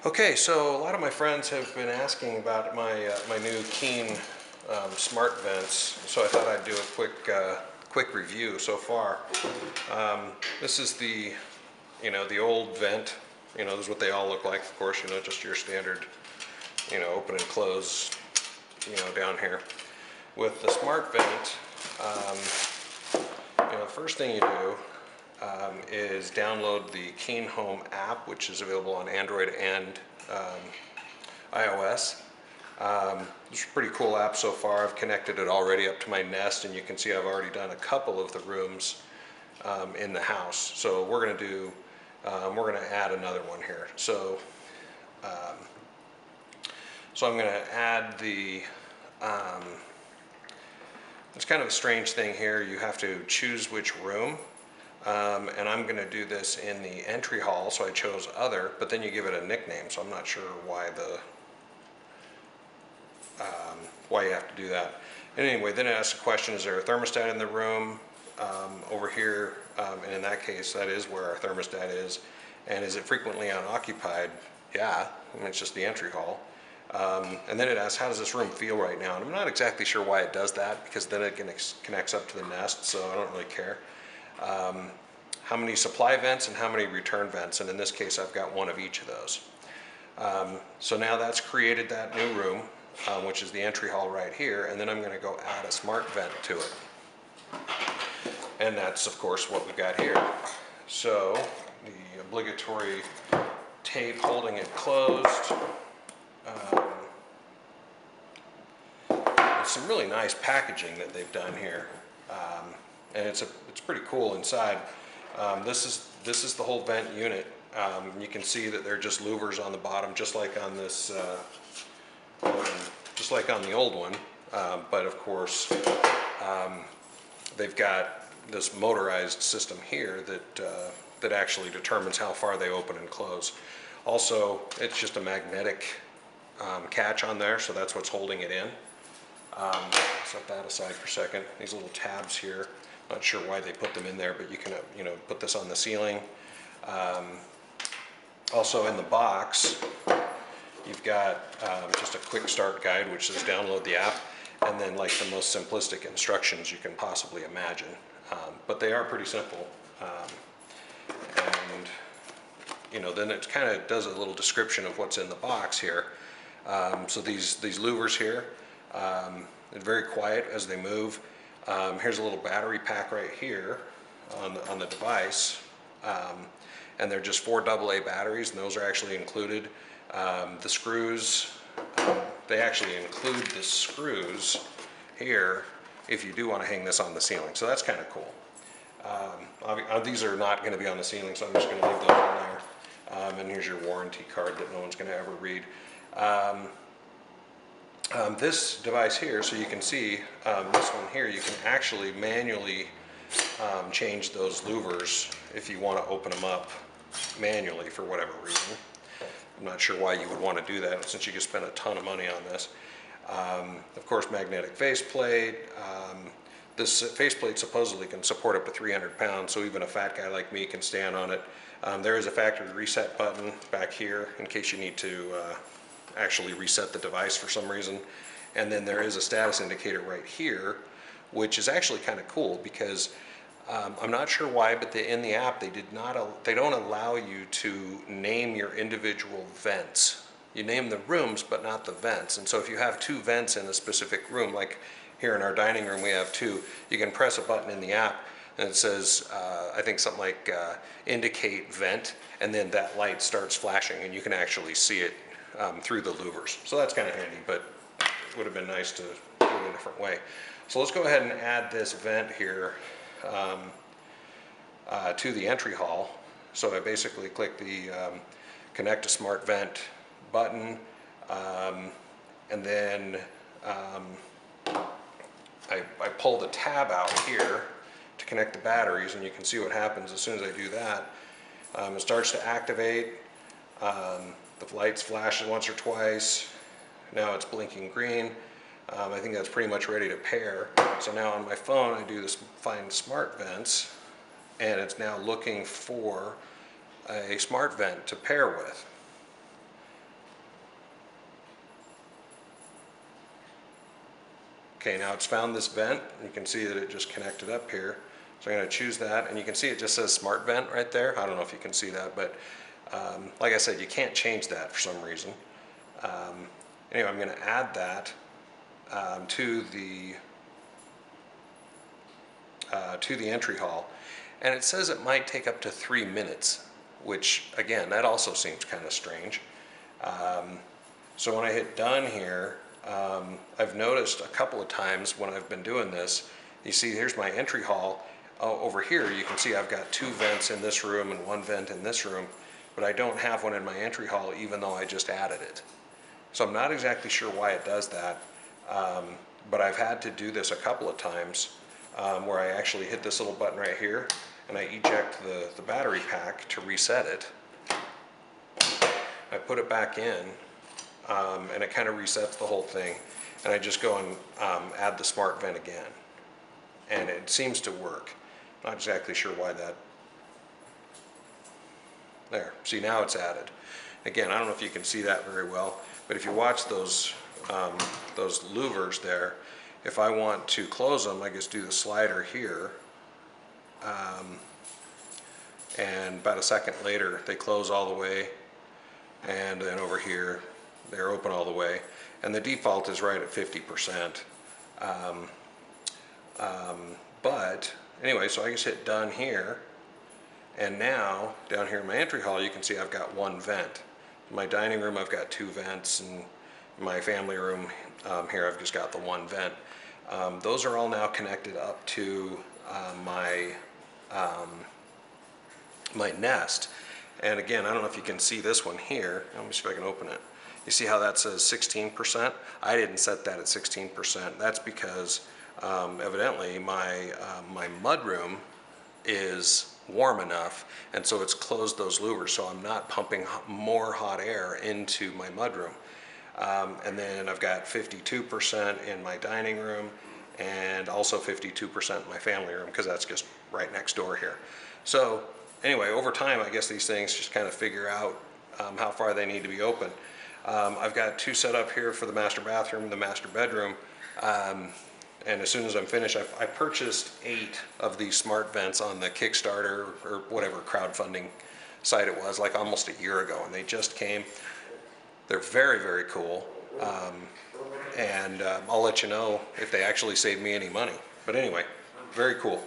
Okay, so a lot of my friends have been asking about my new Keen smart vents, so I thought I'd do a quick review so far. This is the old vent. This is what they all look like, of course. Just your standard, open and close, down here. With the smart vent, the first thing you do is download the Keen Home app, which is available on Android and iOS. It's a pretty cool app so far. I've connected it already up to my Nest, and you can see I've already done a couple of the rooms in the house. So we're going to add another one here. So I'm going to add the. It's kind of a strange thing here. You have to choose which room. And I'm going to do this in the entry hall, so I chose other, but then you give it a nickname, so I'm not sure why why you have to do that. And anyway, then it asks the question, is there a thermostat in the room? Over here, and in that case, that is where our thermostat is. And is it frequently unoccupied? Yeah, it's just the entry hall. And then it asks, how does this room feel right now? And I'm not exactly sure why it does that, because then it connects up to the Nest, so I don't really care. How many supply vents and how many return vents, and in this case I've got one of each of those. So now that's created that new room, which is the entry hall right here, and then I'm going to go add a smart vent to it. And that's of course what we've got here. So the obligatory tape holding it closed. It's some really nice packaging that they've done here. And it's pretty cool inside. This is the whole vent unit. You can see that they're just louvers on the bottom, just like on this, just like on the old one. But of course, they've got this motorized system here that actually determines how far they open and close. Also, it's just a magnetic catch on there, so that's what's holding it in. Set that aside for a second. These little tabs here. Not sure why they put them in there, but you can put this on the ceiling. Also in the box, you've got just a quick start guide, which says download the app, and then like the most simplistic instructions you can possibly imagine. But they are pretty simple. And then it kind of does a little description of what's in the box here. So these louvers here, they're very quiet as they move. Here's a little battery pack right here on the device, and they're just 4 AA batteries, and those are actually included. The screws, they actually include the screws here if you do want to hang this on the ceiling, so that's kind of cool. These are not going to be on the ceiling, so I'm just going to leave those in there. And here's your warranty card that no one's going to ever read. This device here, so you can see this one here, you can actually manually change those louvers if you want to open them up manually for whatever reason. I'm not sure why you would want to do that since you can spend a ton of money on this. Of course, magnetic faceplate. This faceplate supposedly can support up to 300 pounds, so even a fat guy like me can stand on it. There is a factory reset button back here in case you need to actually reset the device for some reason. And then there is a status indicator right here, which is actually kind of cool because I'm not sure why, but in the app they don't allow you to name your individual vents. You name the rooms but not the vents. And so if you have 2 vents in a specific room, like here in our dining room we have 2, you can press a button in the app and it says I think something like indicate vent, and then that light starts flashing and you can actually see it through the louvers. So that's kind of handy, but it would have been nice to do it a different way. So let's go ahead and add this vent here to the entry hall. So I basically click the connect to smart vent button, and then I pull the tab out here to connect the batteries, and you can see what happens as soon as I do that. It starts to activate. The lights flash once or twice. Now it's blinking green. I think that's pretty much ready to pair. So now on my phone I do this find smart vents, and it's now looking for a smart vent to pair with. Okay, now it's found this vent. You can see that it just connected up here. So I'm going to choose that, and you can see it just says smart vent right there. I don't know if you can see that, but like I said, you can't change that for some reason. Anyway, I'm going to add that to the entry hall, and it says it might take up to 3 minutes, which again, that also seems kind of strange. So when I hit done here, I've noticed a couple of times when I've been doing this, you see here's my entry hall. Over here you can see I've got 2 vents in this room and 1 vent in this room, but I don't have one in my entry hall even though I just added it. So I'm not exactly sure why it does that, but I've had to do this a couple of times where I actually hit this little button right here and I eject the battery pack to reset it. I put it back in and it kind of resets the whole thing, and I just go and add the smart vent again, and it seems to work. Not exactly sure why that. There, see, now it's added. Again, I don't know if you can see that very well, but if you watch those louvers there, if I want to close them, I just do the slider here, and about a second later they close all the way, and then over here they're open all the way, and the default is right at 50%. But anyway, so I just hit done here, and now down here in my entry hall you can see I've got 1 vent. In my dining room I've got 2 vents, and in my family room here I've just got the 1 vent. Those are all now connected up to my nest. And again, I don't know if you can see this one here. Let me see if I can open it. You see how that says 16%? I didn't set that at 16%. That's because evidently my mudroom is warm enough, and so it's closed those louvers, so I'm not pumping more hot air into my mudroom. And then I've got 52% in my dining room, and also 52% in my family room, because that's just right next door here. So anyway, over time, I guess these things just kind of figure out how far they need to be open. I've got 2 set up here for the master bathroom, the master bedroom, and as soon as I'm finished, I purchased 8 of these smart vents on the Kickstarter or whatever crowdfunding site it was, like almost a year ago, and they just came. They're very, very cool, and I'll let you know if they actually save me any money. But anyway, very cool.